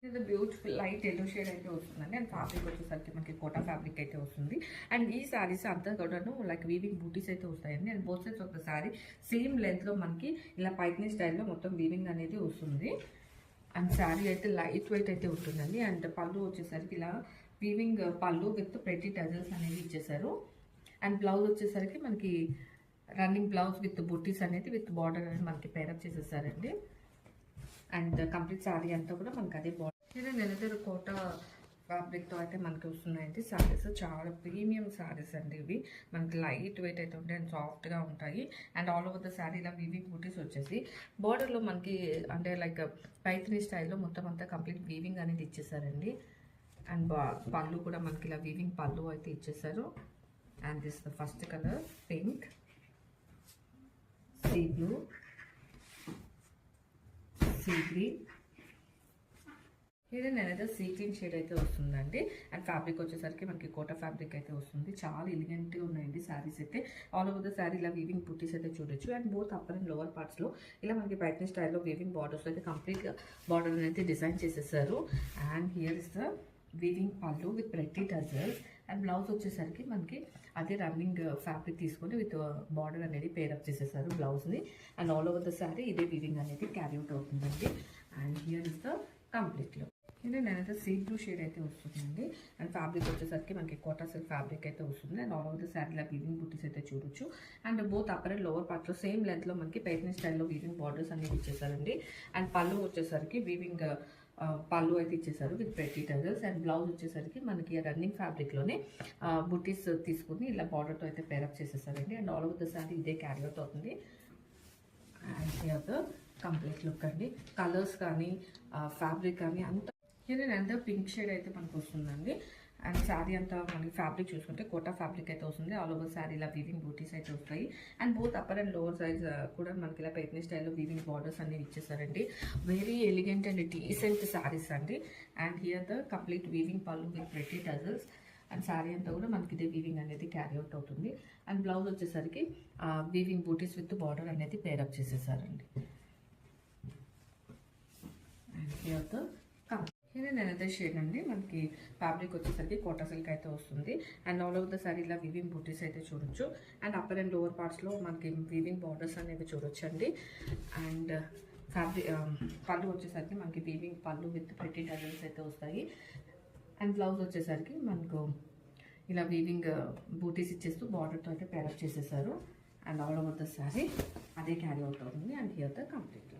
ఇది beautiful light yellow shade అయితే వస్తుందండి. అండ్ ఫ్యాబ్రిక్ వచ్చేసరికి మనకి కోటా ఫ్యాబ్రిక్ అయితే వస్తుంది. అండ్ ఈ శారీస్ అంతా కూడాను లైక్ వీవింగ్ బూటీస్ అయితే వస్తాయండి. అండ్ బోత్ సైడ్స్ ఒక శారీ సేమ్ లెంత్ లో మనకి ఇలా పైథనీ స్టైల్లో మొత్తం వీవింగ్ అనేది వస్తుంది. అండ్ శారీ అయితే లైట్ వెయిట్ అయితే ఉంటుందండి. అండ్ పళ్ళు వచ్చేసరికి ఇలా weaving pallu with pretty tassels అనేది ఇచ్చేసారు. అండ్ బ్లౌజ్ వచ్చేసరికి మనకి రన్నింగ్ బ్లౌజ్ విత్ బుట్టీస్ అనేది విత్ బార్డర్ అనేది మనకి పేరప్ చేసేసారండి. అండ్ కంప్లీట్ శారీ అంతా కూడా మనకి అదే బార్డర్. ఇది నెలదరు కోట ఫ్యాబ్రిక్తో అయితే మనకి వస్తున్నాయండి శారీస్. చాలా ప్రీమియం శారీస్ అండి ఇవి. మనకి లైట్ వెయిట్ అయితే ఉంటాయి అండ్ సాఫ్ట్గా ఉంటాయి. And all over the sari ఇలా వీవింగ్ బూటీస్ వచ్చేసి బార్డర్లో మనకి అంటే లైక్ పైథనీ స్టైల్లో మొత్తం అంతా కంప్లీట్ వీవింగ్ అనేది ఇచ్చేసారండి. అండ్ పళ్ళు కూడా మనకి ఇలా వీవింగ్ పళ్ళు అయితే ఇచ్చేసారు. And this the first colour pink, sea blue, sea green. ఇది నేనైతే సీ గ్రీన్ షేడ్ అయితే వస్తుందండి. అండ్ ఫ్యాబ్రిక్ వచ్చేసరికి మనకి కోటా ఫ్యాబ్రిక్ అయితే వస్తుంది. చాలా ఎలిగెంట్గా ఉన్నాయండి శారీస్ అయితే. ఆల్ ఓవర్ ద శారీ ఇలా వీవింగ్ బుట్టీస్ అయితే చూడొచ్చు. And both upper and lower పార్ట్స్లో ఇలా మనకి పైథనీ స్టైల్లో వీవింగ్ బార్డర్స్ అయితే కంప్లీట్గా బార్డర్ అయితే డిజైన్ చేసేసారు. And here is the weaving pallu with pretty tassels. And blouse వచ్చేసరికి మనకి అదే రన్నింగ్ ఫ్యాబ్రిక్ తీసుకొని విత్ బార్డర్ అనేది పేరప్ చేసేసారు బ్లౌజ్ని. And all over the sari ఇదే వీవింగ్ అనేది క్యారీ అవుట్ అవుతుందండి. And here is the complete look. ఇది నేనైతే సీ బ్లూ షేడ్ అయితే వస్తుందండి. అండ్ ఫ్యాబ్రిక్ వచ్చేసరికి మనకి కోటా సిల్క్ ఫ్యాబ్రిక్ అయితే వస్తుంది. అండ్ ఆల్ ఓవర్ ద శారీలో వీవింగ్ బుట్టీస్ అయితే చూడొచ్చు. And both upper and lower పార్ట్లో సేమ్ లెంత్లో మనకి పైథనీ స్టైల్లో వీవింగ్ బార్డర్స్ అనేది ఇచ్చేసారండి. అండ్ పళ్ళు వచ్చేసరికి వీవింగ్ పళ్ళు అయితే ఇచ్చేసారు with pretty tassels. And blouse వచ్చేసరికి మనకి రన్నింగ్ ఫ్యాబ్రిక్లోనే బుట్టీస్ తీసుకుని ఇలా బార్డర్తో అయితే పేరప్ చేసేసారండి. And all over the sari ఇదే క్యారీ అవుట్ అవుతుంది. And here the complete look అండి. కలర్స్ కానీ ఫ్యాబ్రిక్ కానీ అంతా ఇది అంతా పింక్ షేడ్ అయితే మనకు వస్తుందండి. అండ్ శారీ అంతా మనకి ఫ్యాబ్రిక్ చూసుకుంటే కోటా ఫ్యాబ్రిక్ అయితే వస్తుంది. ఆల్ ఓవర్ శారీ ఇలా వీవింగ్ బూటీస్ అయితే వస్తాయి. And both upper and lower size కూడా మనకి ఇలా పైథనీ స్టైల్లో వీవింగ్ బార్డర్స్ అనేవి ఇచ్చేసారండి. Very elegant and decent saris అండి. And here the complete weaving pallu with pretty tassels. And sari అంతా కూడా మనకి ఇదే వీవింగ్ అనేది క్యారీ అవుట్ అవుతుంది. అండ్ బ్లౌజ్ వచ్చేసరికి వీవింగ్ బూటీస్ విత్ బార్డర్ అనేది పేరప్ చేసేసారండి. అండ్ హియర్ ద ఇది నేనైతే షేడ్ అండి. మనకి ఫ్యాబ్రిక్ వచ్చేసరికి కోటా సిల్క్ అయితే వస్తుంది. And all over the sari ఇలా వీవింగ్ బూటీస్ అయితే చూడొచ్చు. అండ్ అప్పర్ అండ్ లోవర్ పార్ట్స్లో మనకి వీవింగ్ బార్డర్స్ అనేవి చూడొచ్చు అండి. అండ్ ఫ్యాబ్రిక్ పళ్ళు వచ్చేసరికి మనకి weaving pallu with pretty tassels అయితే వస్తాయి. అండ్ బ్లౌజ్ వచ్చేసరికి మనకు ఇలా వీవింగ్ బూటీస్ ఇచ్చేస్తూ బార్డర్తో అయితే పేరప్ చేసేసారు. And all over the sari అదే క్యారీ అవుట్ అవుతుంది. And here the complete.